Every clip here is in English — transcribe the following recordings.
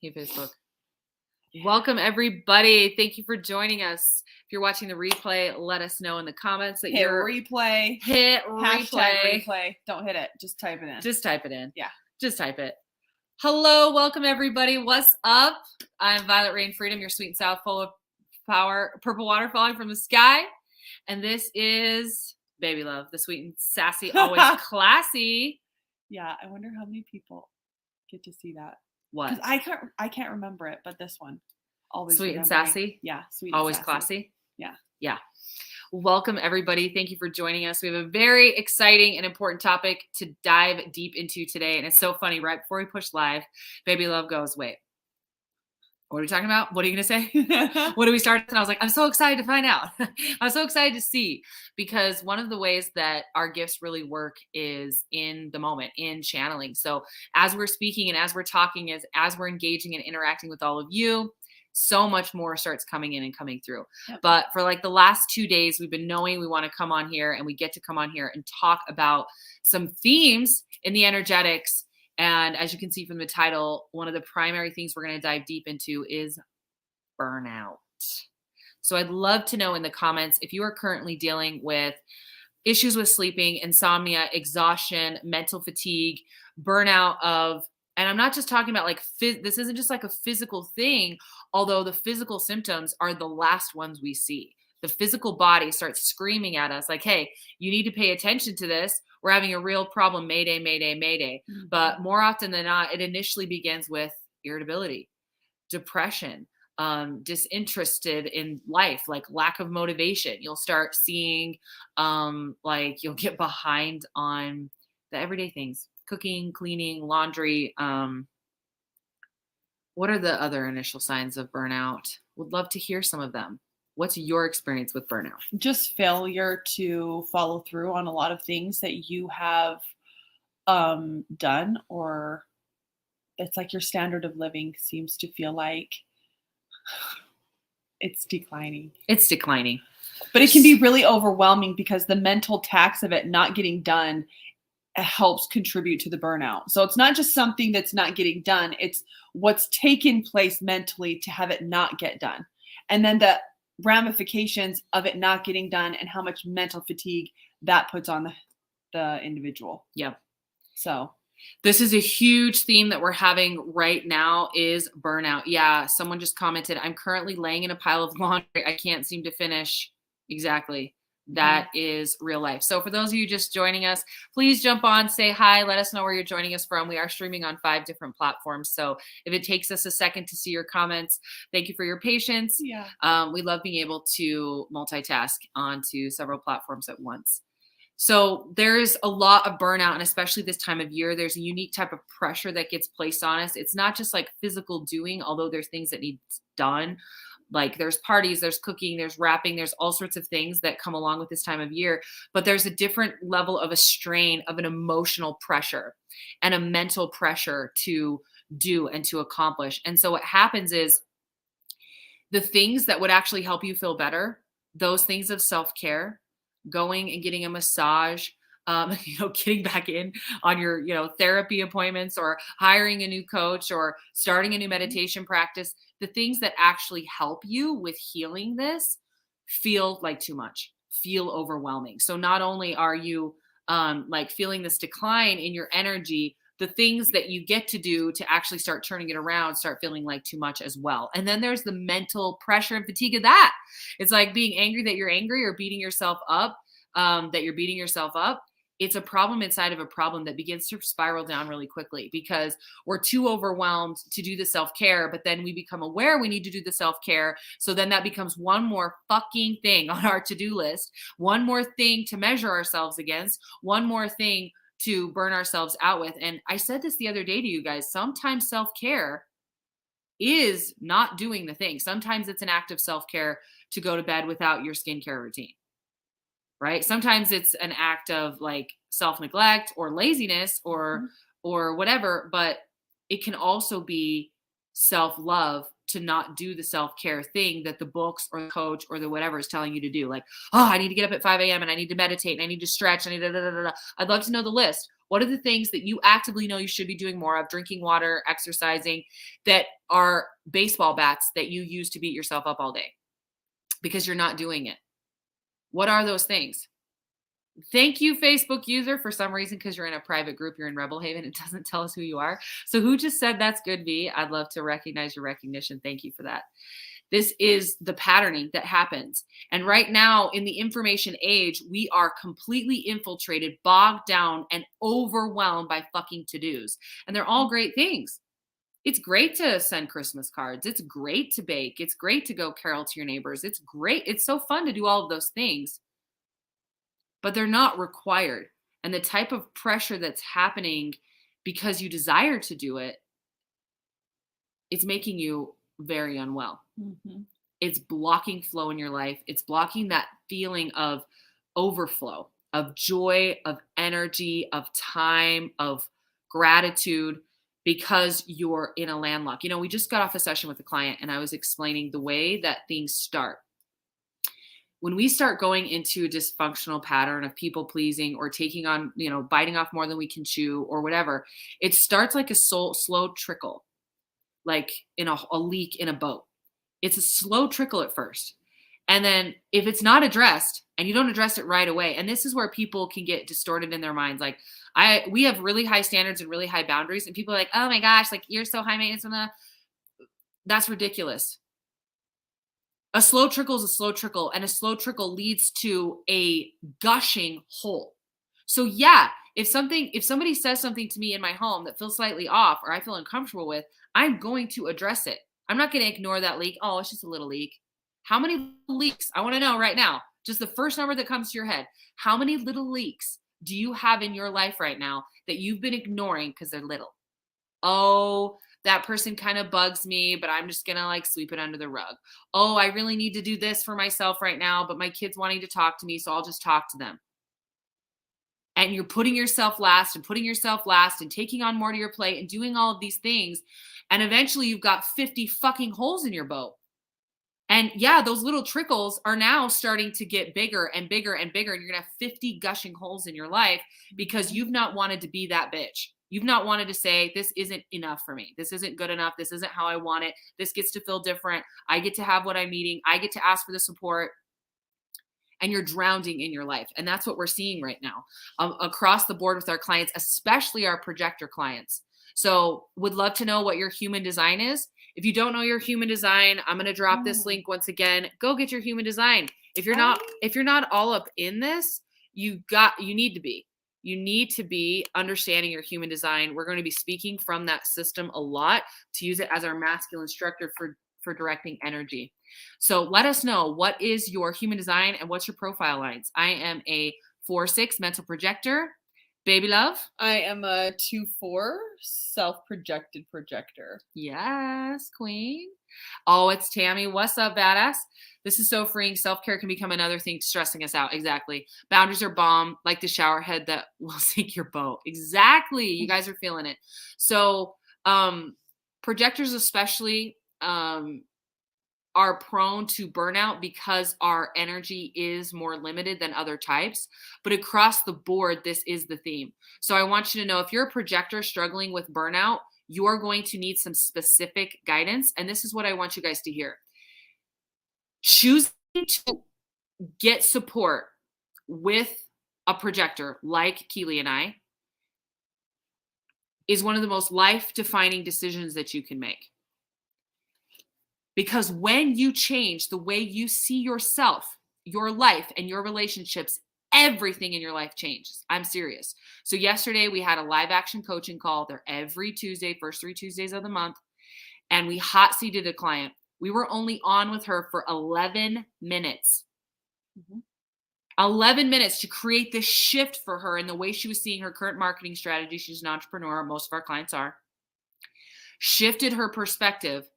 Hey, Facebook. Welcome, everybody. Thank you for joining us. If you're watching the replay, let us know in the comments that Hit replay. Hashtag replay. Don't hit it. Just type it in. Just type it in. Yeah. Just type it. Hello. Welcome, everybody. What's up? I'm Violet Rain Freedom, your sweet and south full of power, purple water falling from the sky. And this is Baby Love, the sweet and sassy, always classy. Yeah. I wonder how many people get to see that. What? Because I can't remember it, but this one. Always sweet and sassy? Yeah, sweet always and sassy. Classy? Yeah. Yeah. Welcome, everybody. Thank you for joining us. We have a very exciting and important topic to dive deep into today. And it's so funny. Right before we push live, Baby Love goes, wait, what are we talking about? What are you going to say? What do we start? And I was like, I'm so excited to find out. I'm so excited to see, because one of the ways that our gifts really work is in the moment, in channeling. So as we're speaking and as we're talking, as we're engaging and interacting with all of you, so much more starts coming in and coming through. Yep. But for like the last 2 days, we've been knowing we want to come on here, and we get to come on here and talk about some themes in the energetics. And as you can see from the title, one of the primary things we're going to dive deep into is burnout. So I'd love to know in the comments if you are currently dealing with issues with sleeping, insomnia, exhaustion, mental fatigue, burnout and I'm not just talking about like, this isn't just like a physical thing, although the physical symptoms are the last ones we see. The physical body starts screaming at us like, hey, you need to pay attention to this. We're having a real problem. Mayday, mayday, mayday. Mm-hmm. But more often than not, it initially begins with irritability, depression, disinterested in life, like lack of motivation. You'll start seeing like you'll get behind on the everyday things. Cooking, cleaning, laundry. What are the other initial signs of burnout? Would love to hear some of them. What's your experience with burnout? Just failure to follow through on a lot of things that you have done, or it's like your standard of living seems to feel like it's declining. It's declining. But it can be really overwhelming because the mental tax of it not getting done helps contribute to the burnout. So it's not just something that's not getting done, it's what's taken place mentally to have it not get done. And then the ramifications of it not getting done and how much mental fatigue that puts on the individual. Yep. So this is a huge theme that we're having right now is burnout. Yeah. Someone just commented, I'm currently laying in a pile of laundry I can't seem to finish. Exactly. That is real life. So for those of you just joining us, please jump on, say hi, let us know where you're joining us from. We are streaming on 5 different platforms. So if it takes us a second to see your comments, thank you for your patience. Yeah. We love being able to multitask onto several platforms at once. So there's a lot of burnout, and especially this time of year, there's a unique type of pressure that gets placed on us. It's not just like physical doing, although there's things that need done. Like there's parties, there's cooking, there's wrapping, there's all sorts of things that come along with this time of year. But there's a different level of a strain of an emotional pressure and a mental pressure to do and to accomplish. And so what happens is the things that would actually help you feel better, those things of self-care, going and getting a massage, getting back in on your, therapy appointments, or hiring a new coach, or starting a new meditation practice, the things that actually help you with healing this feel like too much, feel overwhelming. So not only are you like feeling this decline in your energy, the things that you get to do to actually start turning it around start feeling like too much as well. And then there's the mental pressure and fatigue of that. It's like being angry that you're angry, or beating yourself up that you're beating yourself up. It's a problem inside of a problem that begins to spiral down really quickly because we're too overwhelmed to do the self-care, but then we become aware we need to do the self-care. So then that becomes one more fucking thing on our to-do list, one more thing to measure ourselves against, one more thing to burn ourselves out with. And I said this the other day to you guys, sometimes self-care is not doing the thing. Sometimes it's an act of self-care to go to bed without your skincare routine. Right? Sometimes it's an act of like self-neglect or laziness or whatever, but it can also be self-love to not do the self-care thing that the books or the coach or the whatever is telling you to do. Like, I need to get up at 5 a.m. and I need to meditate and I need to stretch and I'd love to know the list. What are the things that you actively know you should be doing more of, drinking water, exercising, that are baseball bats that you use to beat yourself up all day because you're not doing it? What are those things? Thank you, Facebook user, for some reason, because you're in a private group, you're in Rebel Haven. It doesn't tell us who you are. So who just said that's good, V? I'd love to recognize your recognition. Thank you for that. This is the patterning that happens. And right now in the information age, we are completely infiltrated, bogged down, and overwhelmed by fucking to-dos. And they're all great things. It's great to send Christmas cards. It's great to bake. It's great to go carol to your neighbors. It's great. It's so fun to do all of those things, but they're not required. And the type of pressure that's happening because you desire to do it, it's making you very unwell. Mm-hmm. It's blocking flow in your life. It's blocking that feeling of overflow, of joy, of energy, of time, of gratitude, because you're in a landlock. We just got off a session with a client and I was explaining the way that things start. When we start going into a dysfunctional pattern of people pleasing or taking on, biting off more than we can chew or whatever, it starts like a slow trickle, like in a leak in a boat. It's a slow trickle at first. And then if it's not addressed and you don't address it right away, and this is where people can get distorted in their minds. Like we have really high standards and really high boundaries, and people are like, oh my gosh, like you're so high maintenance. That's ridiculous. A slow trickle is a slow trickle, and a slow trickle leads to a gushing hole. So yeah, if somebody says something to me in my home that feels slightly off or I feel uncomfortable with, I'm going to address it. I'm not going to ignore that leak. Oh, it's just a little leak. How many leaks? I want to know right now, just the first number that comes to your head. How many little leaks do you have in your life right now that you've been ignoring because they're little? Oh, that person kind of bugs me, but I'm just going to like sweep it under the rug. Oh, I really need to do this for myself right now, but my kid's wanting to talk to me, so I'll just talk to them. And you're putting yourself last and taking on more to your plate and doing all of these things. And eventually you've got 50 fucking holes in your boat. And yeah, those little trickles are now starting to get bigger and bigger and bigger. And you're going to have 50 gushing holes in your life because you've not wanted to be that bitch. You've not wanted to say, this isn't enough for me. This isn't good enough. This isn't how I want it. This gets to feel different. I get to have what I'm needing. I get to ask for the support. And you're drowning in your life. And that's what we're seeing right now across the board with our clients, especially our projector clients. So would love to know what your human design is. If you don't know your human design, I'm going to drop this link once again. Go get your human design. If you're not all up in this, you need to be. You need to be understanding your human design. We're going to be speaking from that system a lot to use it as our masculine instructor for directing energy. So let us know, what is your human design and what's your profile lines? I am a 4/6 mental projector. Baby love. I am a 2/4 self-projected projector. Yes, queen. Oh, it's Tammy. What's up, badass? This is so freeing. Self-care can become another thing stressing us out. Exactly. Boundaries are bomb, like the shower head that will sink your boat. Exactly. You guys are feeling it. So projectors especially are prone to burnout because our energy is more limited than other types. But across the board, this is the theme. So I want you to know, if you're a projector struggling with burnout, you're going to need some specific guidance. And this is what I want you guys to hear. Choosing to get support with a projector like Keely and I is one of the most life-defining decisions that you can make. Because when you change the way you see yourself, your life, and your relationships, everything in your life changes. I'm serious. So yesterday we had a live action coaching call. They're every Tuesday, first 3 Tuesdays of the month. And we hot seated a client. We were only on with her for 11 minutes. 11 minutes to create this shift for her in the way she was seeing her current marketing strategy. She's an entrepreneur. Most of our clients are. Shifted her perspective.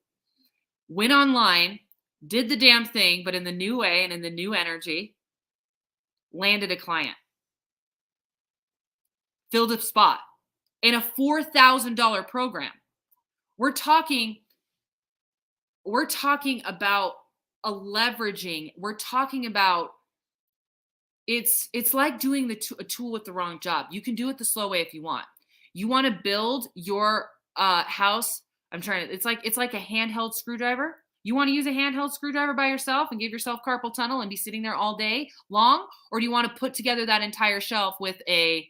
Went online, did the damn thing, but in the new way and in the new energy, landed a client. Filled a spot in a $4,000 program. We're talking about a leveraging. We're talking about It's like doing a tool with the wrong job. You can do it the slow way if you want. You want to build your house. It's like a handheld screwdriver. You want to use a handheld screwdriver by yourself and give yourself carpal tunnel and be sitting there all day long, or do you want to put together that entire shelf with a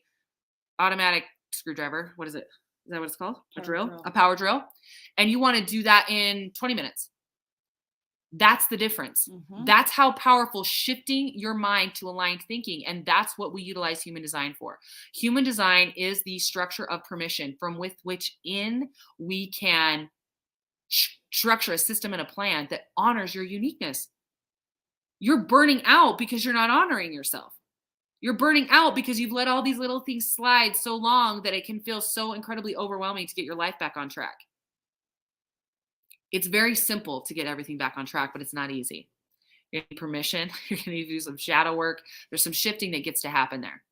automatic screwdriver? What is it? Is that what it's called? A drill? A power drill? And you want to do that in 20 minutes. That's the difference. That's how powerful shifting your mind to aligned thinking. And that's what we utilize human design for. Human design is the structure of permission from with which in we can structure a system and a plan that honors your uniqueness. You're burning out because you're not honoring yourself. You're burning out because you've let all these little things slide so long that it can feel so incredibly overwhelming to get your life back on track. It's very simple to get everything back on track, but it's not easy. You're going to need permission. You're going to need to do some shadow work. There's some shifting that gets to happen there.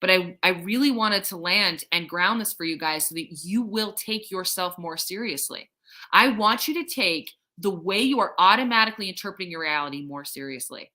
But I really wanted to land and ground this for you guys so that you will take yourself more seriously. I want you to take the way you are automatically interpreting your reality more seriously.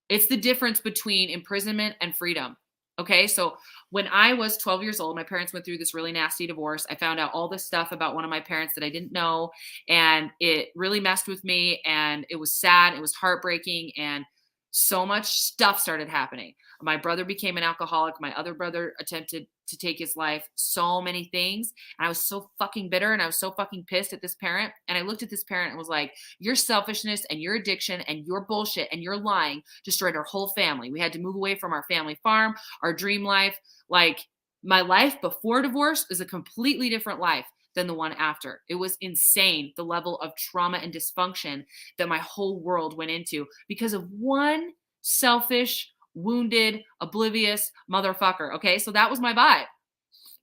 It's the difference between imprisonment and freedom. Okay, so when I was 12 years old, my parents went through this really nasty divorce. I found out all this stuff about one of my parents that I didn't know, and it really messed with me, and it was sad, it was heartbreaking, and so much stuff started happening. My brother became an alcoholic. My other brother attempted to take his life. So many things. And I was so fucking bitter, and I was so fucking pissed at this parent. And I looked at this parent and was like, your selfishness and your addiction and your bullshit and your lying destroyed our whole family. We had to move away from our family farm, our dream life. Like, my life before divorce is a completely different life than the one after. It was insane, the level of trauma and dysfunction that my whole world went into because of one selfish, wounded, oblivious motherfucker. Okay, so that was my vibe.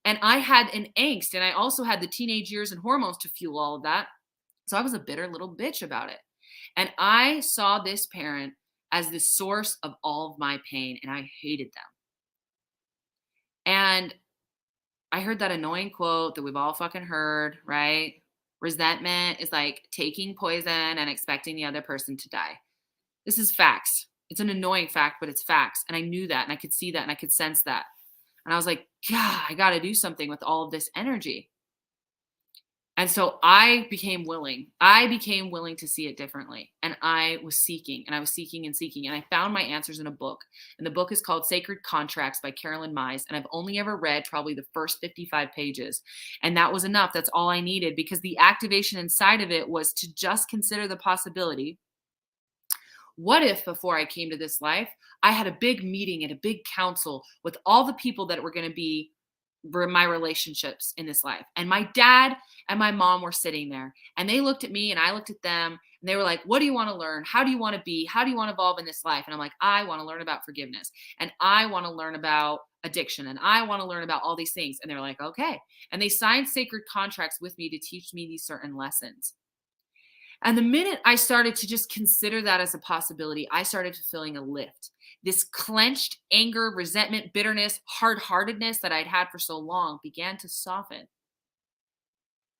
And I had an angst, and I also had the teenage years and hormones to fuel all of that. So I was a bitter little bitch about it. And I saw this parent as the source of all of my pain, and I hated them. And I heard that annoying quote that we've all fucking heard, right? Resentment is like taking poison and expecting the other person to die. This is facts. It's an annoying fact, but it's facts. And I knew that, and I could see that, and I could sense that. And I was like, God, I got to do something with all of this energy. And so I became willing. I became willing to see it differently. And I was seeking, and I was seeking and seeking. And I found my answers in a book. And the book is called Sacred Contracts by Carolyn Myss. And I've only ever read probably the first 55 pages. And that was enough. That's all I needed, because the activation inside of it was to just consider the possibility. What if before I came to this life, I had a big meeting and a big council with all the people that were going to be my relationships in this life. And my dad and my mom were sitting there, and they looked at me and I looked at them, and they were like, what do you want to learn? How do you want to be? How do you want to evolve in this life? And I'm like, I want to learn about forgiveness, and I want to learn about addiction, and I want to learn about all these things. And they're like, okay. And they signed sacred contracts with me to teach me these certain lessons. And the minute I started to just consider that as a possibility, I started feeling a lift. This clenched anger, resentment, bitterness, hard-heartedness that I'd had for so long began to soften.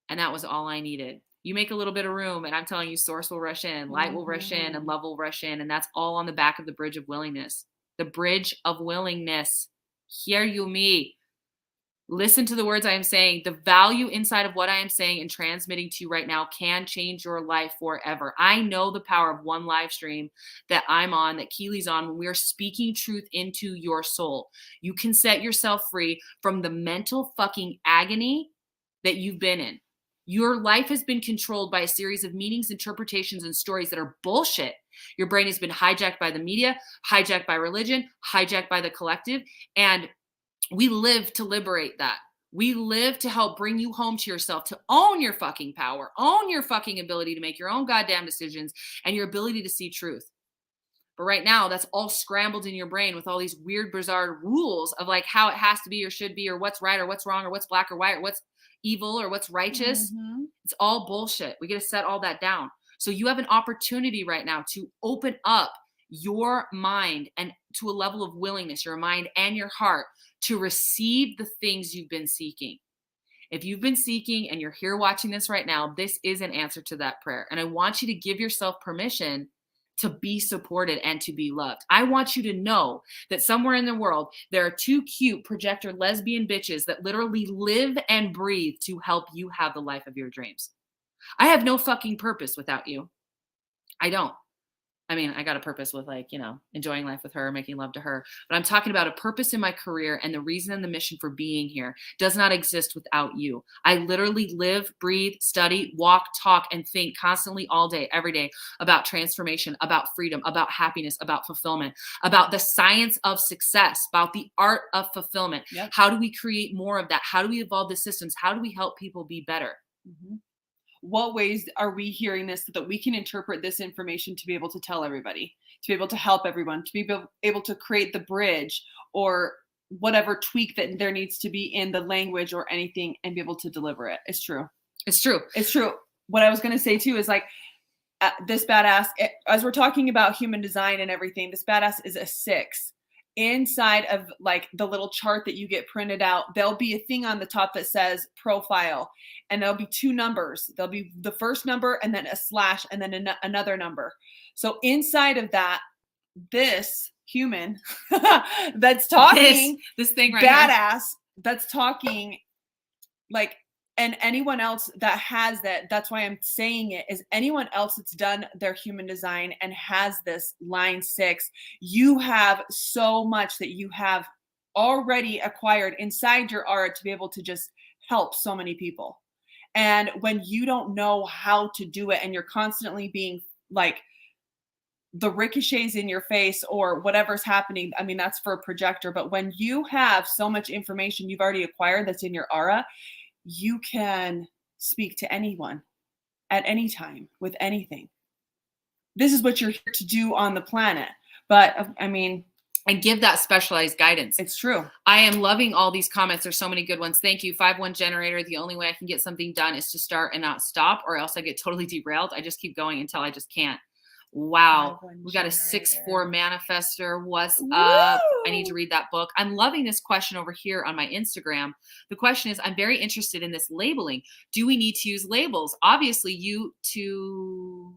And that was all I needed. You make a little bit of room, and I'm telling you, source will rush in, light will rush in, and love will rush in. And that's all on the back of the bridge of willingness. The bridge of willingness. Hear you me. Listen to the words I am saying. The value inside of what I am saying and transmitting to you right now can change your life forever. I know the power of one live stream that I'm on, that Keely's on, when we are speaking truth into your soul. You can set yourself free from the mental fucking agony that you've been in. Your life has been controlled by a series of meanings, interpretations, and stories that are bullshit. Your brain has been hijacked by the media, hijacked by religion, hijacked by the collective, and we live to liberate that. We live to help bring you home to yourself, to own your fucking power, own your fucking ability to make your own goddamn decisions, and your ability to see truth. But right now, that's all scrambled in your brain with all these weird, bizarre rules of like how it has to be or should be, or what's right or what's wrong, or what's black or white, or what's evil or what's righteous. It's all bullshit. We got to set all that down. So you have an opportunity right now to open up your mind and to a level of willingness, your mind and your heart, to receive the things you've been seeking. If you've been seeking and you're here watching this right now, this is an answer to that prayer. And I want you to give yourself permission to be supported and to be loved. I want you to know that somewhere in the world, there are two cute projector lesbian bitches that literally live and breathe to help you have the life of your dreams. I have no fucking purpose without you. I don't. I mean, I got a purpose with like, enjoying life with her, making love to her. But I'm talking about a purpose in my career, and the reason and the mission for being here does not exist without you. I literally live, breathe, study, walk, talk, and think constantly all day, every day about transformation, about freedom, about happiness, about fulfillment, about the science of success, about the art of fulfillment. Yep. How do we create more of that? How do we evolve the systems? How do we help people be better? Mm-hmm. What ways are we hearing this so that we can interpret this information to be able to tell everybody, to be able to help everyone, to be able to create the bridge or whatever tweak that there needs to be in the language or anything and be able to deliver it? It's true. It's true. It's true. What I was going to say too is like this badass, as we're talking about human design and everything, this badass is a 6. Inside of like the little chart that you get printed out, there'll be a thing on the top that says profile, and there'll be 2 numbers. There'll be the first number and then a slash and then another number. So inside of that, this human that's talking, this thing right badass here, that's talking like, and anyone else that has that's why I'm saying it, is anyone else that's done their human design and has this line 6, you have so much that you have already acquired inside your aura to be able to just help so many people. And when you don't know how to do it and you're constantly being like the ricochets in your face or whatever's happening, I mean, that's for a projector. But when you have so much information you've already acquired that's in your aura, you can speak to anyone at any time with anything. This is what you're here to do on the planet. But I mean, and give that specialized guidance. It's true. I am loving all these comments. There's so many good ones. Thank you. 5-1 generator. The only way I can get something done is to start and not stop, or else I get totally derailed. I just keep going until I just can't. Wow. We got a 6-4 manifester. What's up? I need to read that book. I'm loving this question over here on my Instagram. The question is, I'm very interested in this labeling. Do we need to use labels? Obviously, you two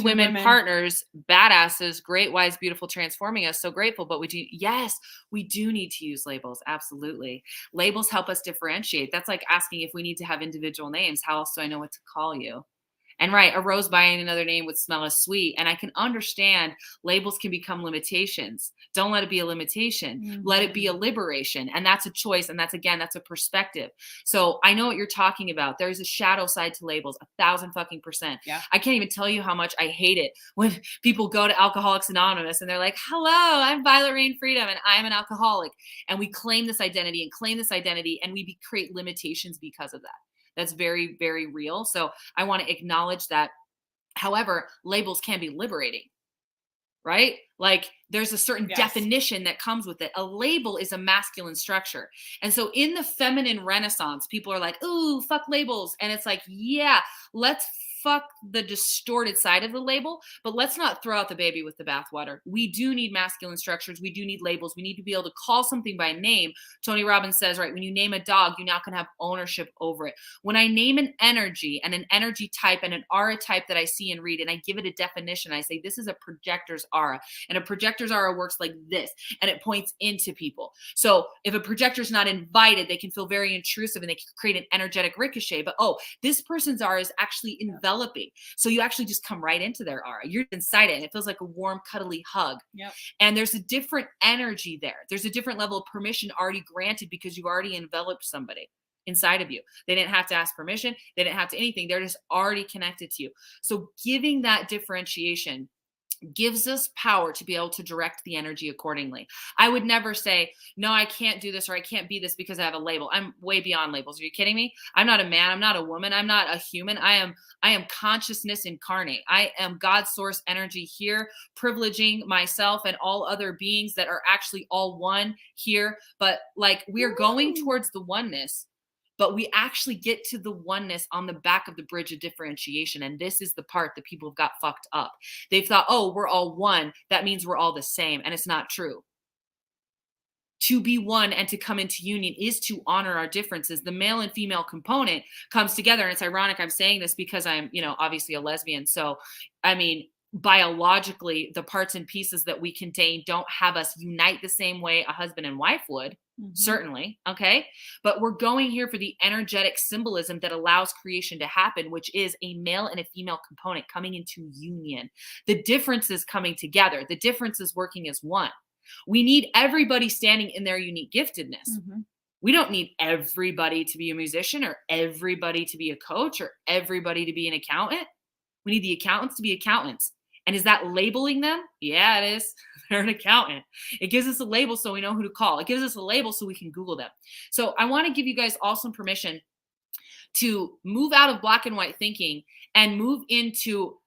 women partners, badasses, great, wise, beautiful, transforming us. So grateful. But we do need to use labels. Absolutely. Labels help us differentiate. That's like asking if we need to have individual names. How else do I know what to call you? And right, a rose by another name would smell as sweet. And I can understand labels can become limitations. Don't let it be a limitation. Mm-hmm. Let it be a liberation. And that's a choice. And that's a perspective. So I know what you're talking about. There's a shadow side to labels, 1,000%. Yeah. I can't even tell you how much I hate it when people go to Alcoholics Anonymous and they're like, hello, I'm Violet Rain Freedom and I'm an alcoholic. And we claim this identity and we create limitations because of that. That's very, very real. So I want to acknowledge that. However, labels can be liberating, right? Like there's a certain definition that comes with it. A label is a masculine structure. And so in the feminine renaissance, people are like, ooh, fuck labels. And it's like, yeah, let's fuck the distorted side of the label, but let's not throw out the baby with the bathwater. We do need masculine structures. We do need labels. We need to be able to call something by name. Tony Robbins says, right, when you name a dog, you now can have ownership over it. When I name an energy and an energy type and an aura type that I see and read, and I give it a definition, I say, this is a projector's aura. And a projector's aura works like this, and it points into people. So if a projector's not invited, they can feel very intrusive and they can create an energetic ricochet. But, this person's aura is actually enveloping. So you actually just come right into their aura. You're inside it and it feels like a warm, cuddly hug. Yep. And there's a different energy there. There's a different level of permission already granted because you've already enveloped somebody inside of you. They didn't have to ask permission. They didn't have to anything. They're just already connected to you. So giving that differentiation gives us power to be able to direct the energy accordingly. I would never say, no, I can't do this or I can't be this because I have a label. I'm way beyond labels. Are you kidding me? I'm not a man. I'm not a woman. I'm not a human. I am consciousness incarnate. I am God's source energy here, privileging myself and all other beings that are actually all one here. But like we're going towards the oneness, but we actually get to the oneness on the back of the bridge of differentiation. And this is the part that people have got fucked up. They've thought, we're all one. That means we're all the same. And it's not true. To be one and to come into union is to honor our differences. The male and female component comes together. And it's ironic I'm saying this because I'm, obviously a lesbian. So, I mean, biologically the parts and pieces that we contain don't have us unite the same way a husband and wife would. Certainly. Okay. But we're going here for the energetic symbolism that allows creation to happen, which is a male and a female component coming into union. The differences coming together, the differences working as one. We need everybody standing in their unique giftedness. We don't need everybody to be a musician or everybody to be a coach or everybody to be an accountant. We need the accountants to be accountants. And is that labeling them? Yeah, it is. They're an accountant. It gives us a label so we know who to call. It gives us a label so we can Google them. So I want to give you guys all some permission to move out of black and white thinking and move into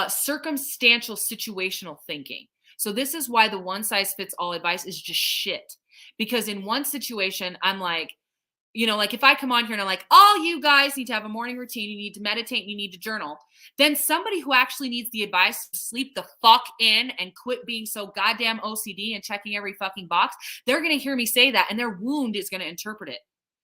circumstantial situational thinking. So this is why the one size fits all advice is just shit. Because in one situation, I'm like, you know, like if I come on here and I'm like, all you guys need to have a morning routine, you need to meditate, you need to journal, then somebody who actually needs the advice to sleep the fuck in and quit being so goddamn OCD and checking every fucking box, they're going to hear me say that and their wound is going to interpret it.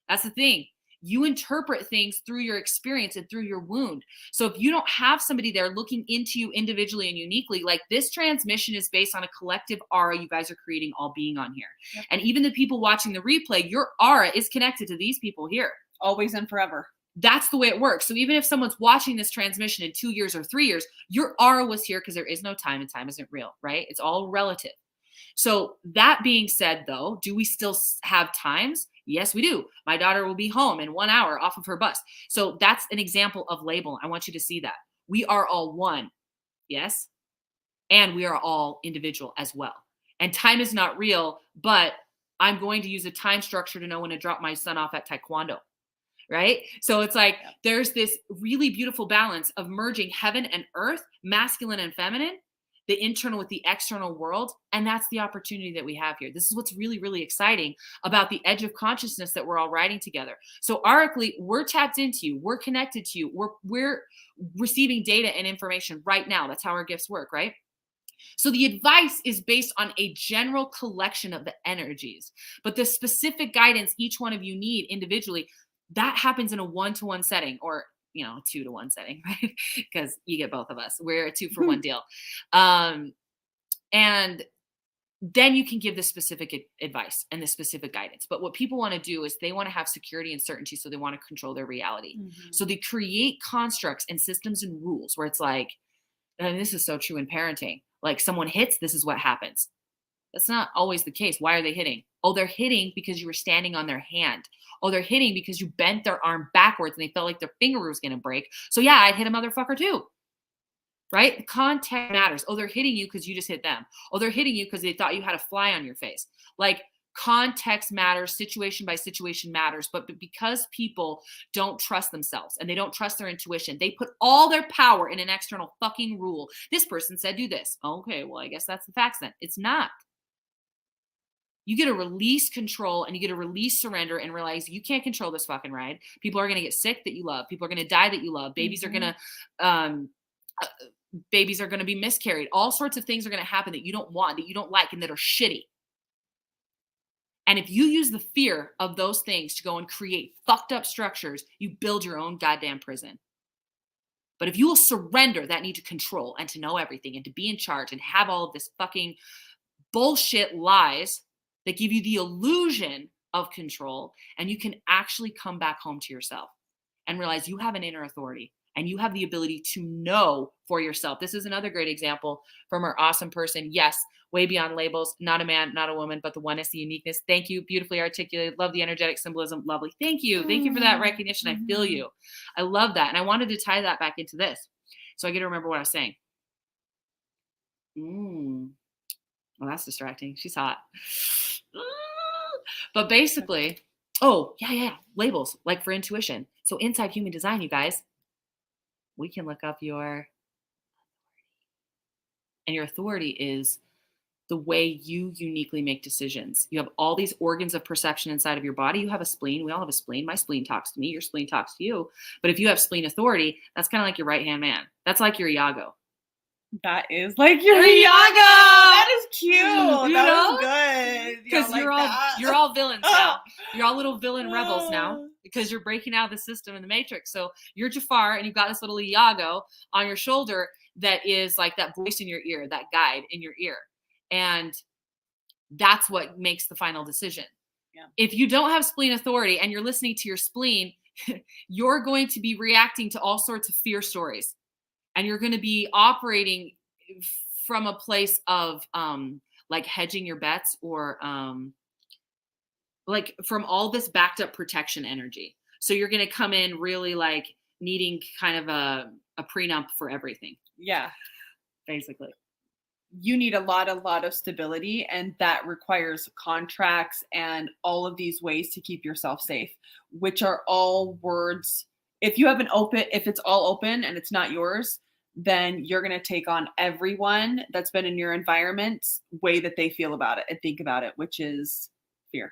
That's the thing. You interpret things through your experience and through your wound. So if you don't have somebody there looking into you individually and uniquely, like this transmission is based on a collective aura you guys are creating all being on here. Yep. And even the people watching the replay, your aura is connected to these people here. Always and forever. That's the way it works. So even if someone's watching this transmission in 2 years or 3 years, your aura was here because there is no time and time isn't real, right? It's all relative. So that being said, though, do we still have times? Yes, we do. My daughter will be home in 1 hour off of her bus. So that's an example of label. I want you to see that. We are all one. Yes. And we are all individual as well. And time is not real, but I'm going to use a time structure to know when to drop my son off at Taekwondo. Right? So it's like there's this really beautiful balance of merging heaven and earth, masculine and feminine, the internal with the external world. And that's the opportunity that we have here. This is what's really, really exciting about the edge of consciousness that we're all riding together. So aurically, we're tapped into you. We're connected to you. We're receiving data and information right now. That's how our gifts work, right? So the advice is based on a general collection of the energies, but the specific guidance each one of you need individually, that happens in a 1-to-1 setting or 2-to-1 setting, right? Because you get both of us. We're a 2-for-1 deal. And then you can give the specific advice and the specific guidance. But what people want to do is they want to have security and certainty. So they want to control their reality. So they create constructs and systems and rules where it's like, and this is so true in parenting, like someone hits, this is what happens. That's not always the case. Why are they hitting? Oh, they're hitting because you were standing on their hand. Oh, they're hitting because you bent their arm backwards and they felt like their finger was going to break. So yeah, I'd hit a motherfucker too. Right? The context matters. Oh, they're hitting you because you just hit them. Oh, they're hitting you because they thought you had a fly on your face. Like context matters, situation by situation matters. But because people don't trust themselves and they don't trust their intuition, they put all their power in an external fucking rule. This person said do this. Okay, well, I guess that's the facts then. It's not. You get to release control and you get to release surrender and realize you can't control this fucking ride. People are going to get sick that you love. People are going to die that you love. Babies are going to be miscarried. All sorts of things are going to happen that you don't want, that you don't like, and that are shitty. And if you use the fear of those things to go and create fucked up structures, you build your own goddamn prison. But if you will surrender that need to control and to know everything and to be in charge and have all of this fucking bullshit lies that give you the illusion of control, and you can actually come back home to yourself and realize you have an inner authority and you have the ability to know for yourself. This is another great example from our awesome person. Yes, way beyond labels, not a man, not a woman, but the oneness, the uniqueness. Thank you. Beautifully articulated. Love the energetic symbolism. Lovely. Thank you. Thank you for that recognition. I feel you. I love that. And I wanted to tie that back into this. So I get to remember what I was saying. Well, that's distracting. She's hot. But basically, labels, like for intuition. So inside Human Design, you guys, we can look up your authority. And your authority is the way you uniquely make decisions. You have all these organs of perception inside of your body. You have a spleen. We all have a spleen. My spleen talks to me. Your spleen talks to you. But if you have spleen authority, that's kind of like your right-hand man. That's like your Iago. That is like your There you Iago. go. That is cute. You that know? was good. Because Yeah, you're all villains now. You're all little villain rebels now because you're breaking out of the system in the Matrix. So you're Jafar and you've got this little Iago on your shoulder that is like that voice in your ear, that guide in your ear. And that's what makes the final decision. Yeah. If you don't have spleen authority and you're listening to your spleen, you're going to be reacting to all sorts of fear stories. And you're going to be operating from a place of like hedging your bets or like from all this backed up protection energy. So you're going to come in really like needing kind of a prenup for everything. Yeah. Basically. You need a lot of stability, and that requires contracts and all of these ways to keep yourself safe, which are all words. If it's all open and it's not yours, then you're going to take on everyone that's been in your environment's way that they feel about it and think about it, which is fear.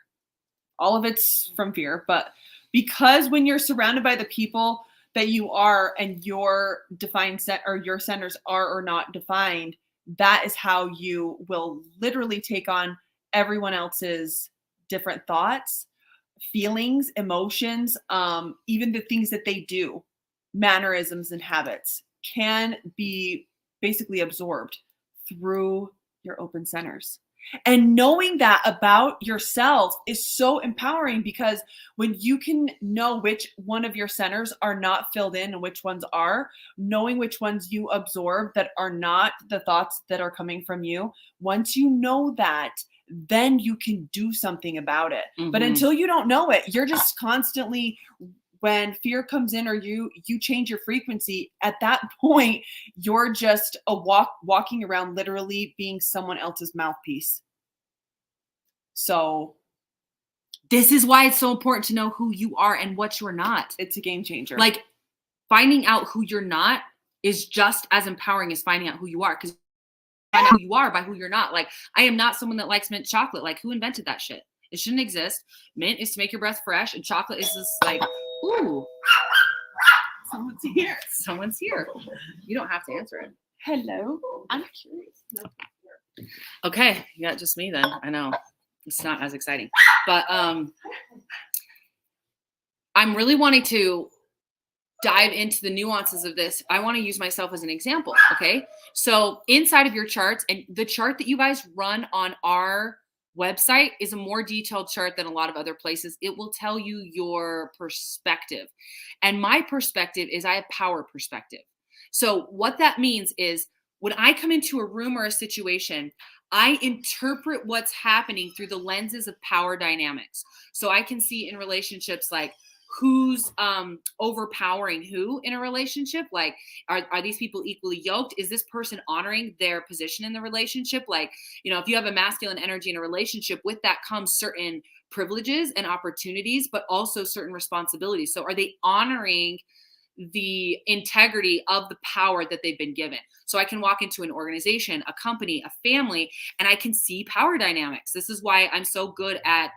All of it's from fear. But because when you're surrounded by the people that you are and your defined set or your centers are or not defined, that is how you will literally take on everyone else's different thoughts, feelings, emotions, even the things that they do, mannerisms and habits can be basically absorbed through your open centers. And knowing that about yourself is so empowering, because when you can know which one of your centers are not filled in and which ones are, knowing which ones you absorb that are not the thoughts that are coming from you, once you know that, then you can do something about it. Mm-hmm. But until you don't know it, you're just constantly, when fear comes in or you change your frequency, at that point, you're just walking around literally being someone else's mouthpiece. So this is why it's so important to know who you are and what you're not. It's a game changer. Like finding out who you're not is just as empowering as finding out who you are, because find out who you are by who you're not. Like, I am not someone that likes mint chocolate. Like, who invented that shit? It shouldn't exist. Mint is to make your breath fresh, and chocolate is just like, ooh, someone's here. Someone's here. You don't have to answer it. Hello. I'm curious. Okay, you got just me then. I know it's not as exciting, but I'm really wanting to dive into the nuances of this. I want to use myself as an example. Okay. So inside of your charts, and the chart that you guys run on our website is a more detailed chart than a lot of other places. It will tell you your perspective. And my perspective is I have power perspective. So what that means is when I come into a room or a situation, I interpret what's happening through the lenses of power dynamics. So I can see in relationships like who's overpowering who in a relationship. Like, are these people equally yoked? Is this person honoring their position in the relationship? Like, if you have a masculine energy in a relationship, with that comes certain privileges and opportunities, but also certain responsibilities. So are they honoring the integrity of the power that they've been given? So I can walk into an organization, a company, a family, and I can see power dynamics. This is why I'm so good at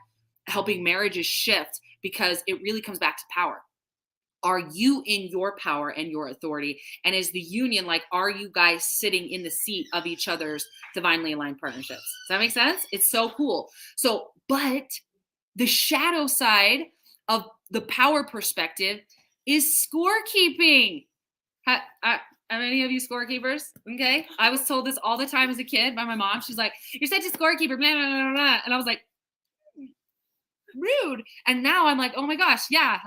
helping marriages shift, because it really comes back to power. Are you in your power and your authority? And is the union, like, are you guys sitting in the seat of each other's divinely aligned partnerships? Does that make sense? It's so cool. So, but the shadow side of the power perspective is scorekeeping. Are any of you scorekeepers? Okay. I was told this all the time as a kid by my mom. She's like, you're such a scorekeeper, blah, blah, blah, blah. And I was like, rude. And now I'm like, oh my gosh, yeah,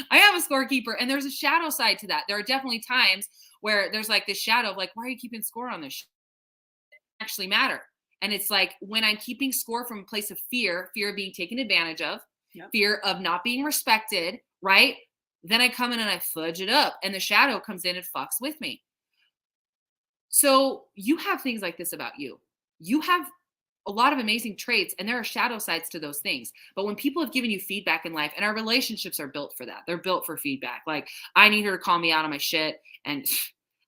I am a scorekeeper. And there's a shadow side to that. There are definitely times where there's like this shadow of like, why are you keeping score on this? Actually matter. And it's like, when I'm keeping score from a place of fear of being taken advantage of, fear of not being respected, right? Then I come in and I fudge it up, and the shadow comes in and fucks with me. So you have things like this about you. You have a lot of amazing traits, and there are shadow sides to those things. But when people have given you feedback in life, and our relationships are built for that, they're built for feedback. Like, I need her to call me out on my shit, and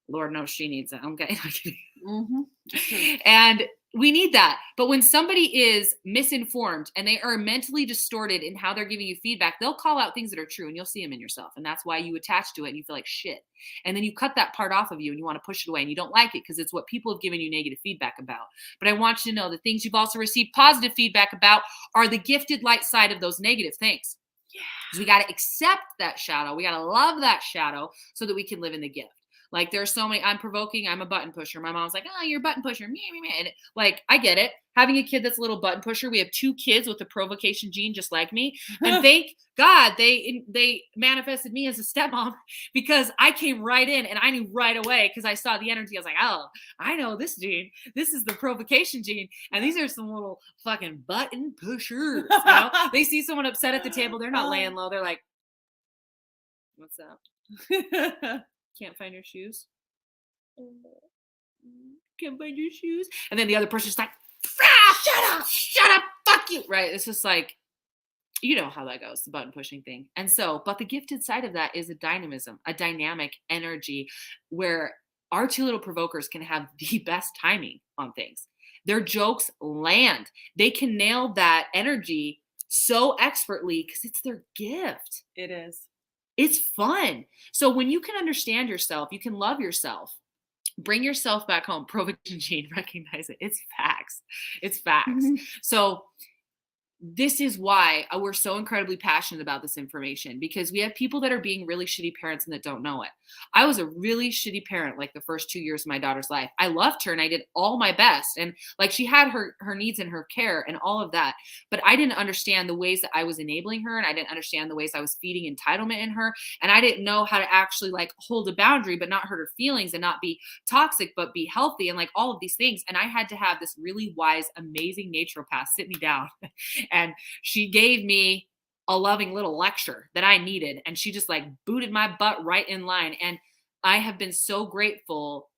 Lord knows she needs it. Okay. Mm-hmm. And We need that. But when somebody is misinformed and they are mentally distorted in how they're giving you feedback, they'll call out things that are true and you'll see them in yourself. And that's why you attach to it and you feel like shit. And then you cut that part off of you and you want to push it away and you don't like it because it's what people have given you negative feedback about. But I want you to know the things you've also received positive feedback about are the gifted light side of those negative things. Yeah. We got to accept that shadow. We got to love that shadow so that we can live in the gift. Like there's so many, I'm provoking, I'm a button pusher. My mom's like, oh, you're a button pusher. And like, I get it. Having a kid that's a little button pusher. We have 2 kids with the provocation gene just like me. And thank God they manifested me as a stepmom because I came right in and I knew right away because I saw the energy. I was like, oh, I know this gene. This is the provocation gene. And these are some little fucking button pushers. You know? They see someone upset at the table. They're not laying low. They're like, what's up? Can't find your shoes. Can't find your shoes. And then the other person's like, shut up, fuck you. Right. It's just like, you know how that goes, the button pushing thing. And so, but the gifted side of that is a dynamism, a dynamic energy where our 2 little provokers can have the best timing on things. Their jokes land. They can nail that energy so expertly because it's their gift. It is. It's fun. So when you can understand yourself, you can love yourself, bring yourself back home. Provocation gene, recognize it. It's facts. It's facts. So this is why we're so incredibly passionate about this information because we have people that are being really shitty parents and that don't know it. I was a really shitty parent like the first 2 years of my daughter's life. I loved her and I did all my best. And like she had her needs and her care and all of that. But I didn't understand the ways that I was enabling her and I didn't understand the ways I was feeding entitlement in her. And I didn't know how to actually like hold a boundary but not hurt her feelings and not be toxic but be healthy and like all of these things. And I had to have this really wise, amazing naturopath sit me down. And she gave me a loving little lecture that I needed. And she just like booted my butt right in line. And I have been so grateful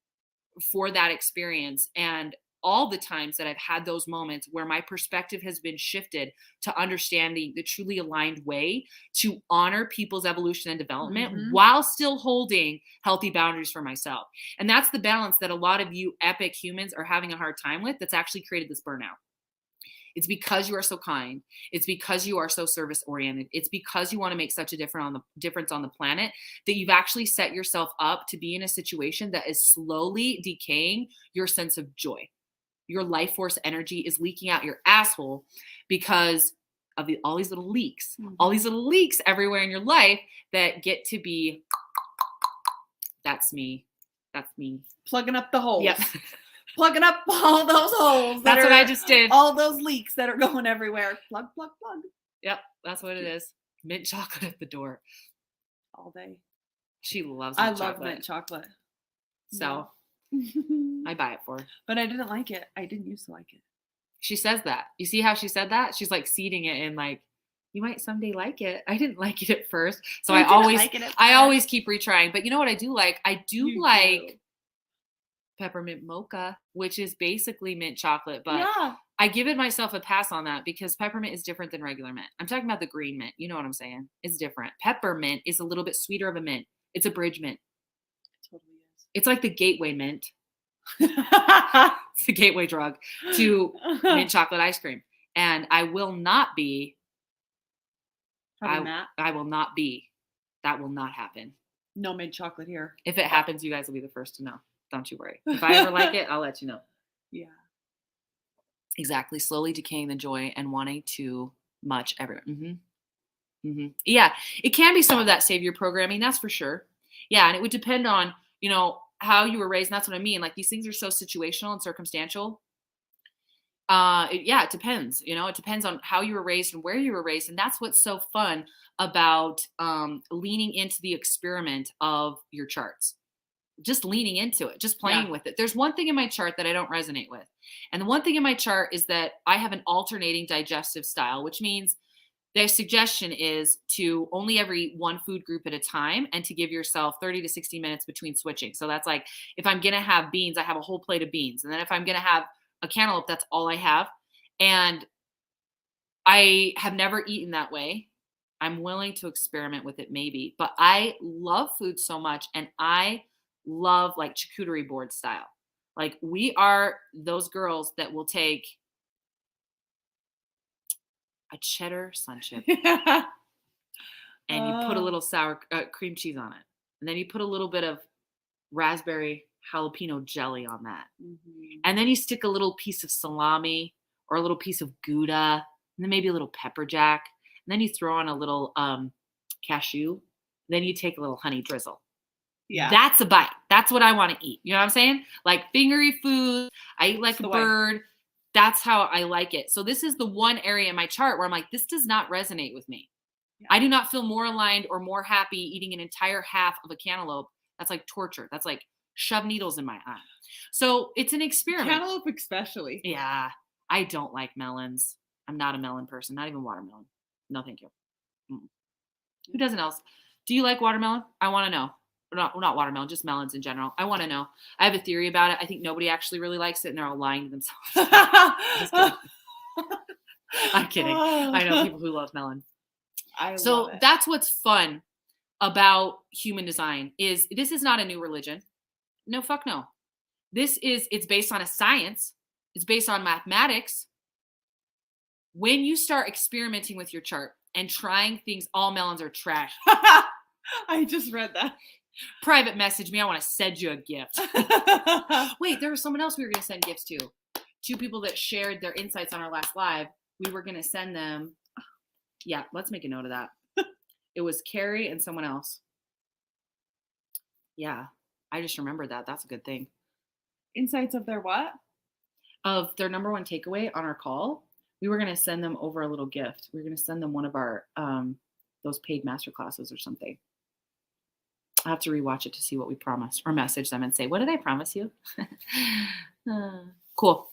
for that experience. And all the times that I've had those moments where my perspective has been shifted to understanding the truly aligned way to honor people's evolution and development while still holding healthy boundaries for myself. And that's the balance that a lot of you epic humans are having a hard time with that's actually created this burnout. It's because you are so kind. It's because you are so service oriented. It's because you want to make such a difference on the planet that you've actually set yourself up to be in a situation that is slowly decaying your sense of joy. Your life force energy is leaking out your asshole because of all these little leaks, all these little leaks everywhere in your life that get to be, that's me. That's me. Plugging up the holes. Yep. Plugging up all those holes. That's what I just did. All those leaks that are going everywhere. Plug, plug, plug. Yep, that's what it is. Mint chocolate at the door. All day. She loves mint chocolate. I love mint chocolate. So I buy it for her. But I didn't like it. I didn't used to like it. She says that. You see how she said that? She's like seeding it in like, you might someday like it. I didn't like it at first. So I always keep retrying. But you know what I do like? I do like peppermint mocha, which is basically mint chocolate, but yeah. I give it myself a pass on that because peppermint is different than regular mint. I'm talking about the green mint. You know what I'm saying? It's different. Peppermint is a little bit sweeter of a mint. It's a bridge mint. It totally is. It's like the gateway mint. It's the gateway drug to mint chocolate ice cream. And I will not be. I will not be. That will not happen. No mint chocolate here. If it happens, you guys will be the first to know. Don't you worry. If I ever like it, I'll let you know. Yeah. Exactly. Slowly decaying the joy and wanting too much everywhere. Yeah. It can be some of that savior programming. That's for sure. Yeah. And it would depend on, how you were raised. And that's what I mean. Like these things are so situational and circumstantial. It depends. It depends on how you were raised and where you were raised. And that's what's so fun about leaning into the experiment of your charts. Just leaning into it, just playing with it. There's one thing in my chart that I don't resonate with. And the one thing in my chart is that I have an alternating digestive style, which means their suggestion is to only every one food group at a time and to give yourself 30 to 60 minutes between switching. So that's like, if I'm going to have beans, I have a whole plate of beans. And then if I'm going to have a cantaloupe, that's all I have. And I have never eaten that way. I'm willing to experiment with it maybe, but I love food so much. And I love like charcuterie board style. Like, we are those girls that will take a cheddar sun chip and you put a little sour cream cheese on it. And then you put a little bit of raspberry jalapeno jelly on that. Mhm. And then you stick a little piece of salami or a little piece of Gouda, and then maybe a little pepper jack. And then you throw on a little cashew. Then you take a little honey drizzle. Yeah. That's a bite. That's what I want to eat. You know what I'm saying? Like fingery food. I eat like That's a the way. bird. That's how I like it. So this is the one area in my chart where I'm like, this does not resonate with me. Yeah. I do not feel more aligned or more happy eating an entire half of a cantaloupe. That's like torture. That's like shove needles in my eye. So it's an experiment. Cantaloupe especially. Yeah. I don't like melons. I'm not a melon person, not even watermelon. No, thank you. Who doesn't else? Do you like watermelon? I want to know. Not watermelon, just melons in general. I want to know. I have a theory about it. I think nobody actually really likes it, and they're all lying to themselves. I'm kidding. I know people who love melon. So that's what's fun about human design is this is not a new religion. No, fuck no. It's based on a science. It's based on mathematics. When you start experimenting with your chart and trying things, all melons are trash. I just read that. Private message me. I want to send you a gift. Wait, there was someone else we were going to send gifts to. 2 people that shared their insights on our last live. We were going to send them. Yeah, let's make a note of that. It was Carrie and someone else. Yeah, I just remembered that. That's a good thing. Insights of their what? Of their number one takeaway on our call. We were going to send them over a little gift. We were going to send them one of our those paid master classes or something. I have to rewatch it to see what we promised or message them and say, what did I promise you? Cool.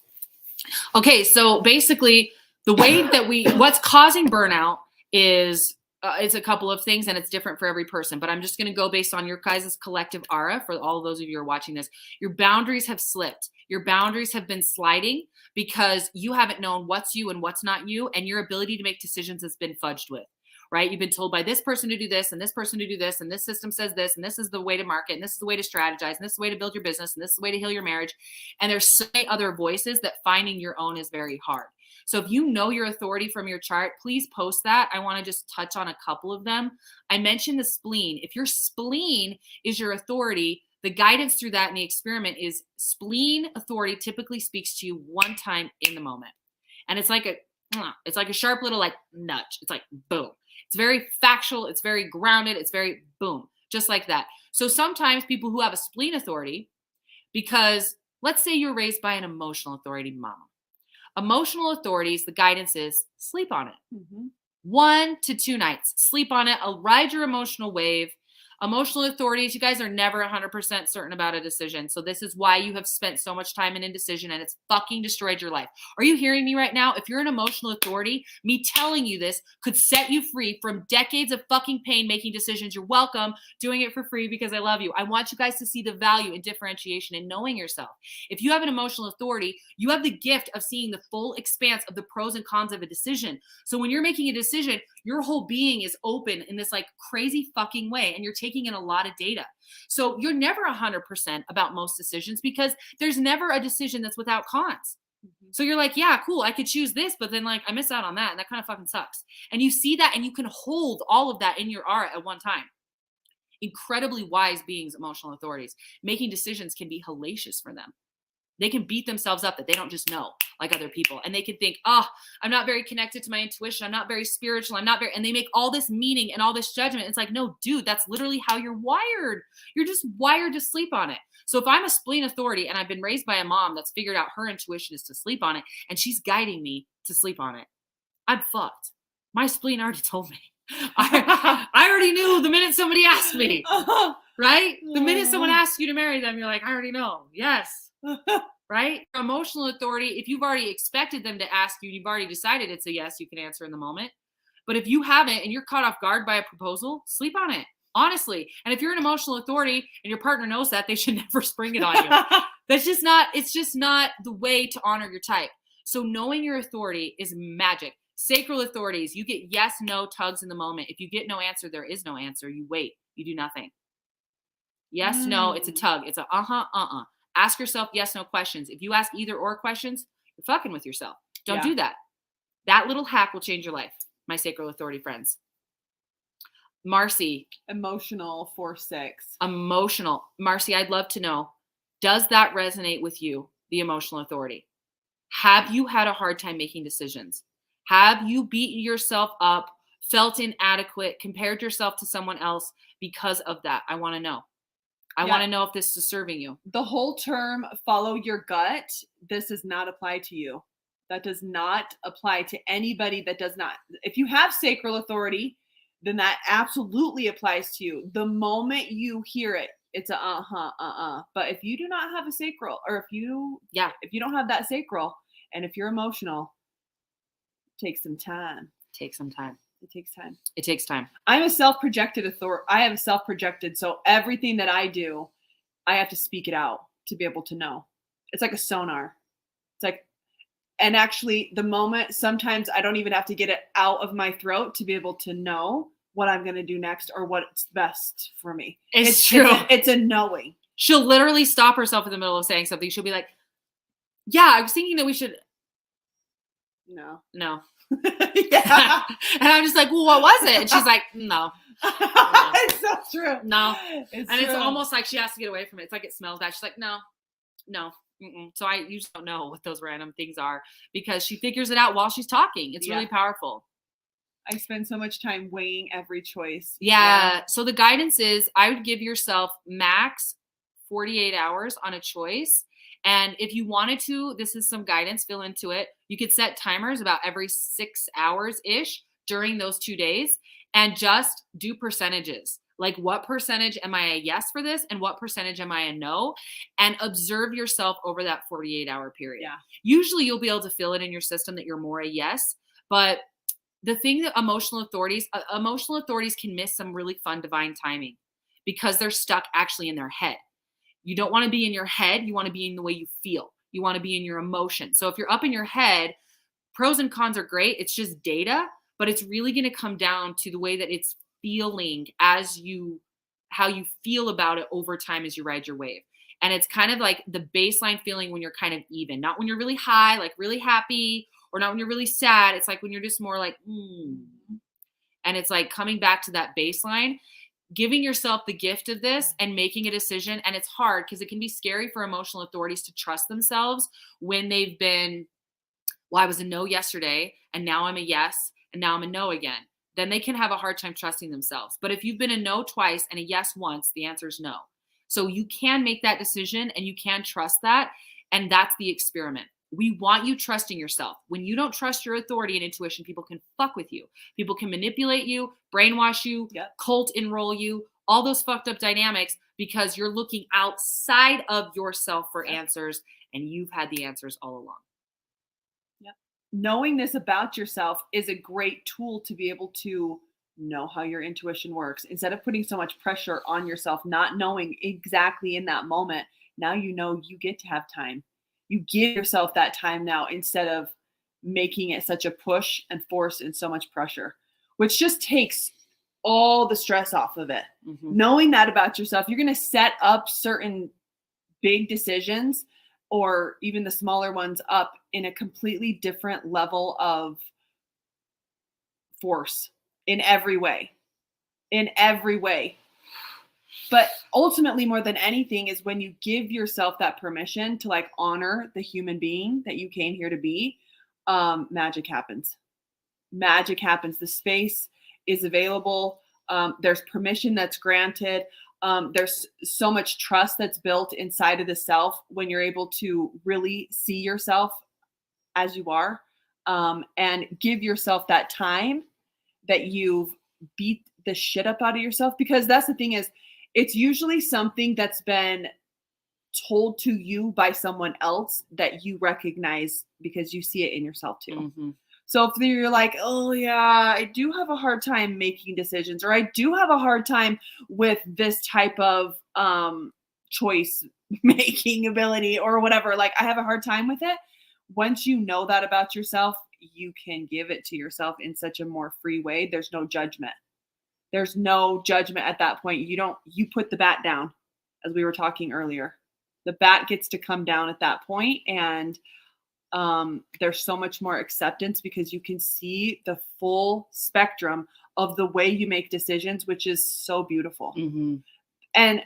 Okay. So basically the way that what's causing burnout is it's a couple of things and it's different for every person, but I'm just going to go based on your guys' collective aura for all of those of you who are watching this. Your boundaries have slipped. Your boundaries have been sliding because you haven't known what's you and what's not you. And your ability to make decisions has been fudged with. Right? You've been told by this person to do this and this person to do this, and this system says this, and this is the way to market, and this is the way to strategize, and this is the way to build your business, and this is the way to heal your marriage. And there's so many other voices that finding your own is very hard. So if you know your authority from your chart, please post that. I want to just touch on a couple of them. I mentioned the spleen. If your spleen is your authority, the guidance through that in the experiment is spleen authority typically speaks to you one time in the moment. And it's like a sharp little like nudge. It's like boom. It's very factual. It's very grounded. It's very boom, just like that. So sometimes people who have a spleen authority, because let's say you're raised by an emotional authority mama. Emotional authorities, the guidance is sleep on it. Mm-hmm. 1 to 2 nights. Sleep on it. I'll ride your emotional wave. Emotional authorities, you guys are never 100% certain about a decision. So this is why you have spent so much time in indecision and it's fucking destroyed your life. Are you hearing me right now? If you're an emotional authority, me telling you this could set you free from decades of fucking pain making decisions. You're welcome. Doing it for free because I love you. I want you guys to see the value in differentiation and knowing yourself. If you have an emotional authority, you have the gift of seeing the full expanse of the pros and cons of a decision. So when you're making a decision, your whole being is open in this like crazy fucking way and you're taking in a lot of data. So you're never 100% about most decisions because there's never a decision that's without cons. Mm-hmm. So you're like, yeah, cool, I could choose this, but then like I miss out on that and that kind of fucking sucks. And you see that and you can hold all of that in your aura at one time. Incredibly wise beings, emotional authorities. Making decisions can be hellacious for them. They can beat themselves up that they don't just know like other people. And they can think, oh, I'm not very connected to my intuition. I'm not very spiritual. And they make all this meaning and all this judgment. It's like, no, dude, that's literally how you're wired. You're just wired to sleep on it. So if I'm a spleen authority and I've been raised by a mom that's figured out her intuition is to sleep on it and she's guiding me to sleep on it, I'm fucked. My spleen already told me. I already knew the minute somebody asked me, right? The minute someone asks you to marry them, you're like, I already know. Yes. Right? Emotional authority, if you've already expected them to ask you, you've already decided it's a yes, you can answer in the moment. But if you haven't and you're caught off guard by a proposal, sleep on it, honestly. And if you're an emotional authority and your partner knows that, they should never spring it on you. It's just not the way to honor your type. So knowing your authority is magic. Sacral authorities, you get yes, no tugs in the moment. If you get no answer, there is no answer. You wait, you do nothing. Yes, no, it's a tug. It's a Ask yourself yes, no questions. If you ask either or questions, you're fucking with yourself. Don't do that. That little hack will change your life, my sacral authority friends. Marcy. Emotional 4-6. Emotional. Marcy, I'd love to know, does that resonate with you, the emotional authority? Have you had a hard time making decisions? Have you beaten yourself up, felt inadequate, compared yourself to someone else because of that? I want to know. I want to know if this is serving you. The whole term follow your gut, this does not apply to you. That does not apply to anybody that does not. If you have sacral authority, then that absolutely applies to you. The moment you hear it, it's a But if you do not have a sacral, or if you don't have that sacral, and if you're emotional, take some time. Take some time. It takes time. It takes time. I'm a self-projected authority. I am self-projected. So everything that I do, I have to speak it out to be able to know. It's like a sonar. It's like, and actually the moment, sometimes I don't even have to get it out of my throat to be able to know what I'm going to do next or what's best for me. It's true. It's a knowing. She'll literally stop herself in the middle of saying something. She'll be like, yeah, I was thinking that we should. No. Yeah. And I'm just like, well, what was it? And she's like, no. It's so true. No. It's almost like she has to get away from it. It's like it smells bad. She's like, no. Mm-mm. So I usually don't know what those random things are because she figures it out while she's talking. It's really powerful. I spend so much time weighing every choice. Yeah. So the guidance is I would give yourself max 48 hours on a choice. And if you wanted to, this is some guidance, fill into it. You could set timers about every 6 hours-ish during those 2 days and just do percentages. Like what percentage am I a yes for this and what percentage am I a no? And observe yourself over that 48-hour period. Yeah. Usually you'll be able to feel it in your system that you're more a yes. But the thing that emotional authorities can miss some really fun divine timing because they're stuck actually in their head. You don't want to be in your head. You want to be in the way you feel. You want to be in your emotions. So if you're up in your head, pros and cons are great. It's just data, but it's really going to come down to the way that it's feeling how you feel about it over time as you ride your wave. And it's kind of like the baseline feeling when you're kind of even, not when you're really high, like really happy, or not when you're really sad. It's like when you're just more like, And it's like coming back to that baseline, giving yourself the gift of this and making a decision. And it's hard because it can be scary for emotional authorities to trust themselves when they've been, well, I was a no yesterday and now I'm a yes and now I'm a no again. Then they can have a hard time trusting themselves. But if you've been a no twice and a yes once, the answer is no. So you can make that decision and you can trust that. And that's the experiment. We want you trusting yourself. When you don't trust your authority and intuition, people can fuck with you. People can manipulate you, brainwash you, cult enroll you, all those fucked up dynamics because you're looking outside of yourself for answers and you've had the answers all along. Yep. Knowing this about yourself is a great tool to be able to know how your intuition works. Instead of putting so much pressure on yourself, not knowing exactly in that moment, now you know you get to have time. You give yourself that time now instead of making it such a push and force and so much pressure, which just takes all the stress off of it. Mm-hmm. Knowing that about yourself, you're going to set up certain big decisions or even the smaller ones up in a completely different level of force in every way. But ultimately, more than anything, is when you give yourself that permission to like honor the human being that you came here to be, magic happens. Magic happens. The space is available. There's permission that's granted. There's so much trust that's built inside of the self when you're able to really see yourself as you are, and give yourself that time that you've beat the shit up out of yourself. Because that's the thing is, it's usually something that's been told to you by someone else that you recognize because you see it in yourself too. Mm-hmm. So if you're like, oh yeah, I do have a hard time making decisions, or I do have a hard time with this type of choice making ability or whatever, like I have a hard time with it. Once you know that about yourself, you can give it to yourself in such a more free way. There's no judgment. There's no judgment at that point. You put the bat down, as we were talking earlier. The bat gets to come down at that point, and there's so much more acceptance because you can see the full spectrum of the way you make decisions, which is so beautiful. Mm-hmm. And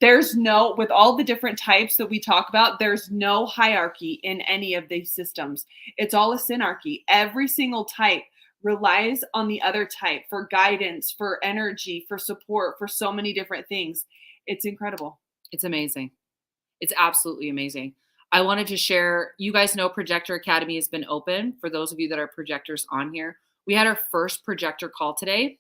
there's no, with all the different types that we talk about, there's no hierarchy in any of these systems. It's all a synarchy. Every single type relies on the other type for guidance, for energy, for support, for so many different things. It's incredible. It's amazing. It's absolutely amazing. I wanted to share, you guys know Projector Academy has been open for those of you that are projectors on here. We had our first projector call today,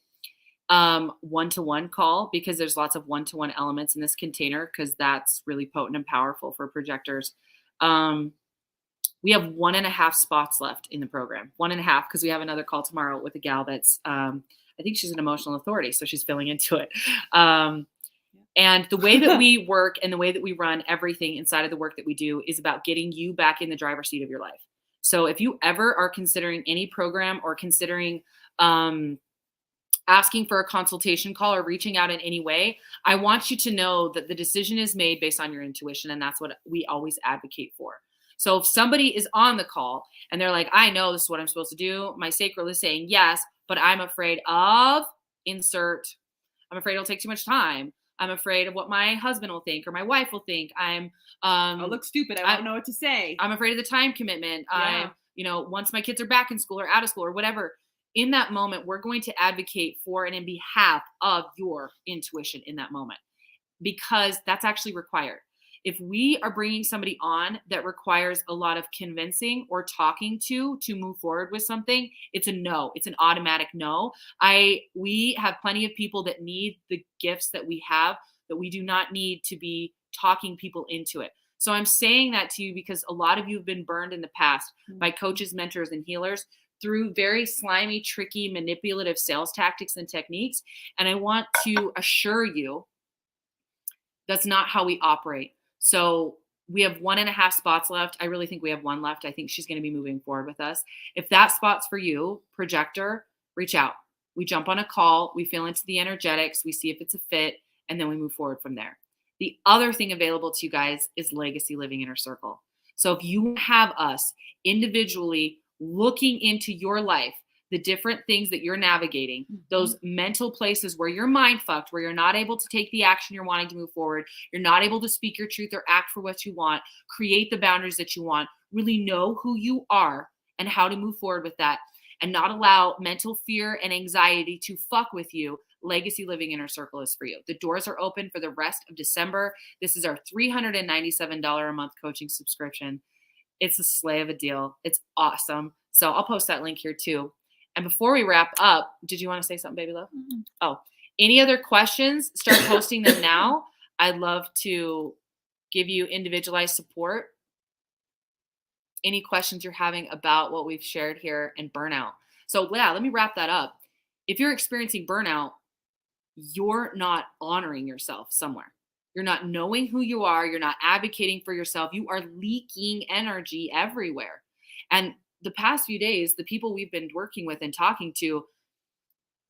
one-to-one call, because there's lots of one-to-one elements in this container because that's really potent and powerful for projectors. We have 1.5 spots left in the program, 1.5, because we have another call tomorrow with a gal that's, I think she's an emotional authority, so she's filling into it. And the way that we work and the way that we run everything inside of the work that we do is about getting you back in the driver's seat of your life. So if you ever are considering any program or considering asking for a consultation call or reaching out in any way, I want you to know that the decision is made based on your intuition, and that's what we always advocate for. So if somebody is on the call and they're like, I know this is what I'm supposed to do, my sacral is saying yes, but I'm afraid of insert, I'm afraid it'll take too much time. I'm afraid of what my husband will think or my wife will think. I'll look stupid. I don't know what to say. I'm afraid of the time commitment. Yeah. Once my kids are back in school or out of school or whatever, in that moment, we're going to advocate for and in behalf of your intuition in that moment, because that's actually required. If we are bringing somebody on that requires a lot of convincing or talking to move forward with something, it's a no. It's an automatic no. We have plenty of people that need the gifts that we have, that we do not need to be talking people into it. So I'm saying that to you because a lot of you have been burned in the past by coaches, mentors, and healers through very slimy, tricky, manipulative sales tactics and techniques. And I want to assure you that's not how we operate. So we have 1.5 spots left. I really think we have 1 left. I think she's going to be moving forward with us. If that spot's for you, projector, reach out. We jump on a call. We feel into the energetics. We see if it's a fit, and then we move forward from there. The other thing available to you guys is Legacy Living Inner Circle. So if you have us individually looking into your life, the different things that you're navigating, those mental places where you're mind fucked, where you're not able to take the action you're wanting to move forward, you're not able to speak your truth or act for what you want, create the boundaries that you want, really know who you are and how to move forward with that, and not allow mental fear and anxiety to fuck with you, Legacy Living Inner Circle is for you. The doors are open for the rest of December. This is our $397 a month coaching subscription. It's a slay of a deal. It's awesome. So I'll post that link here too. And before we wrap up, did you want to say something, baby love? Mm-hmm. Oh, any other questions? Start posting them now. I'd love to give you individualized support. Any questions you're having about what we've shared here and burnout. So yeah, let me wrap that up. If you're experiencing burnout, you're not honoring yourself somewhere. You're not knowing who you are. You're not advocating for yourself. You are leaking energy everywhere. And the past few days, the people we've been working with and talking to,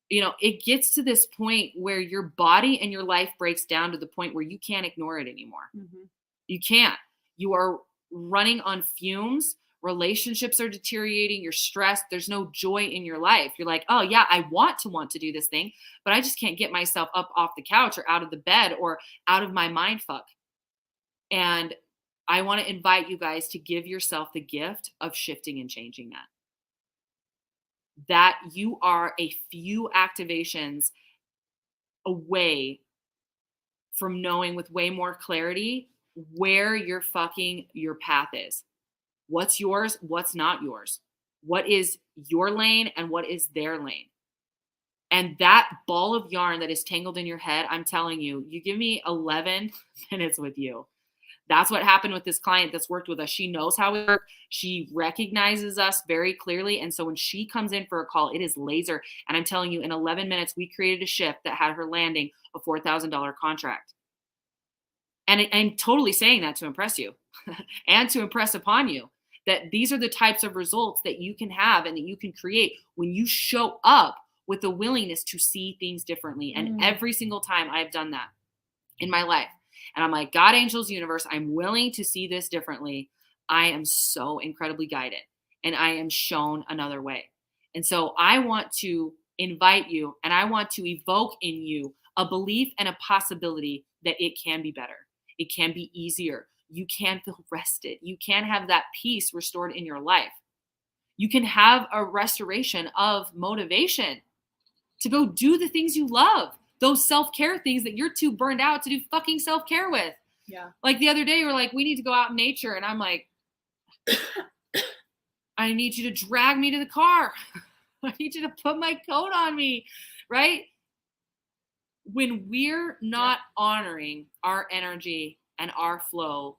it gets to this point where your body and your life breaks down to the point where you can't ignore it anymore. Mm-hmm. You can't. You are running on fumes. Relationships are deteriorating. You're stressed. There's no joy in your life. You're like, oh yeah, I want to do this thing, but I just can't get myself up off the couch or out of the bed or out of my mind fuck. And I want to invite you guys to give yourself the gift of shifting and changing that. That you are a few activations away from knowing with way more clarity where your path is. What's yours, what's not yours. What is your lane and what is their lane. And that ball of yarn that is tangled in your head, I'm telling you, you give me 11 minutes with you. That's what happened with this client that's worked with us. She knows how we work. She recognizes us very clearly. And so when she comes in for a call, it is laser. And I'm telling you, in 11 minutes, we created a shift that had her landing a $4,000 contract. And I'm totally saying that to impress you and to impress upon you that these are the types of results that you can have and that you can create when you show up with the willingness to see things differently. And every single time I've done that in my life. And I'm like, God, angels, universe, I'm willing to see this differently. I am so incredibly guided and I am shown another way. And so I want to invite you and I want to evoke in you a belief and a possibility that it can be better. It can be easier. You can feel rested. You can have that peace restored in your life. You can have a restoration of motivation to go do the things you love, those self-care things that you're too burned out to do fucking self-care with. Yeah. Like the other day, we're like, we need to go out in nature. And I'm like, I need you to drag me to the car. I need you to put my coat on me, right? When we're not honoring our energy and our flow,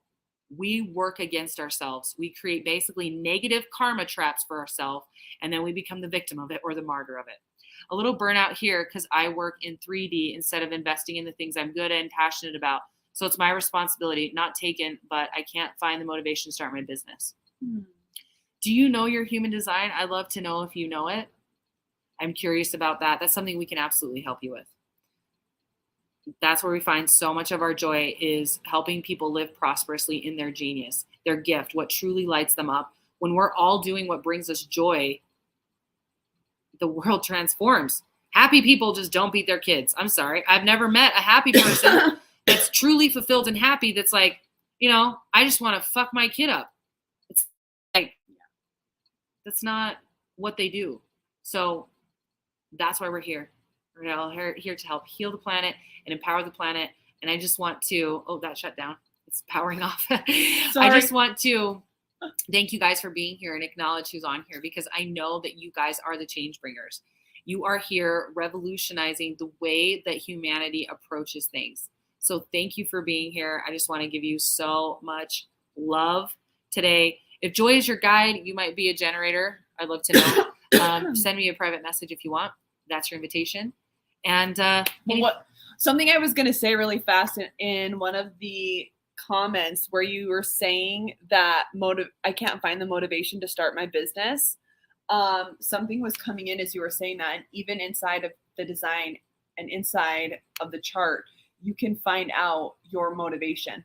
we work against ourselves. We create basically negative karma traps for ourselves, and then we become the victim of it or the martyr of it. A little burnout here because I work in 3D instead of investing in the things I'm good and passionate about. So it's my responsibility, not taken, but I can't find the motivation to start my business. Do you know your human design? I'd love to know if you know it. I'm curious about that. That's something we can absolutely help you with. That's where we find so much of our joy is helping people live prosperously in their genius, their gift, what truly lights them up. When we're all doing what brings us joy, the world transforms. Happy people just don't beat their kids. I'm sorry. I've never met a happy person that's truly fulfilled and happy that's like, I just want to fuck my kid up. It's like, that's not what they do. So that's why we're here. We're all here to help heal the planet and empower the planet. And I just want to, that shut down. It's powering off. I just want to thank you guys for being here and acknowledge who's on here, because I know that you guys are the change bringers. You are here revolutionizing the way that humanity approaches things. So thank you for being here. I just want to give you so much love today. If joy is your guide, you might be a generator. I'd love to know. Send me a private message if you want. That's your invitation. And something I was going to say really fast in one of the comments where you were saying that I can't find the motivation to start my business. Something was coming in as you were saying that, and even inside of the design and inside of the chart, you can find out your motivation.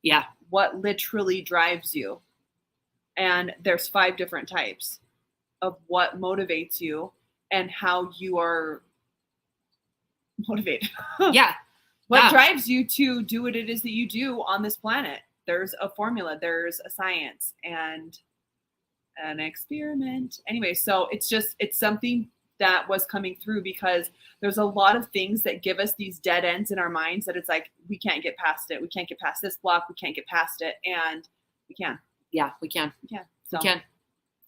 Yeah. What literally drives you. And there's 5 different types of what motivates you and how you are motivated. Yeah. What drives you to do what it is that you do on this planet? There's a formula, there's a science and an experiment. Anyway, so it's something that was coming through because there's a lot of things that give us these dead ends in our minds that it's like, we can't get past it. We can't get past this block. We can't get past it. And we can. Yeah, we can. Yeah. So we can.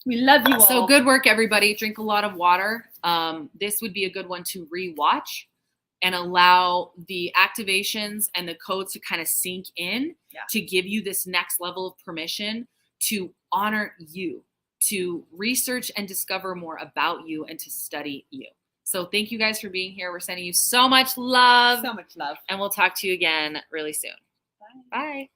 We love you all. So good work, everybody. Drink a lot of water. This would be a good one to rewatch and allow the activations and the codes to kind of sink in to give you this next level of permission to honor you, to research and discover more about you, and to study you. So thank you guys for being here. We're sending you so much love. So much love. And we'll talk to you again really soon. Bye. Bye.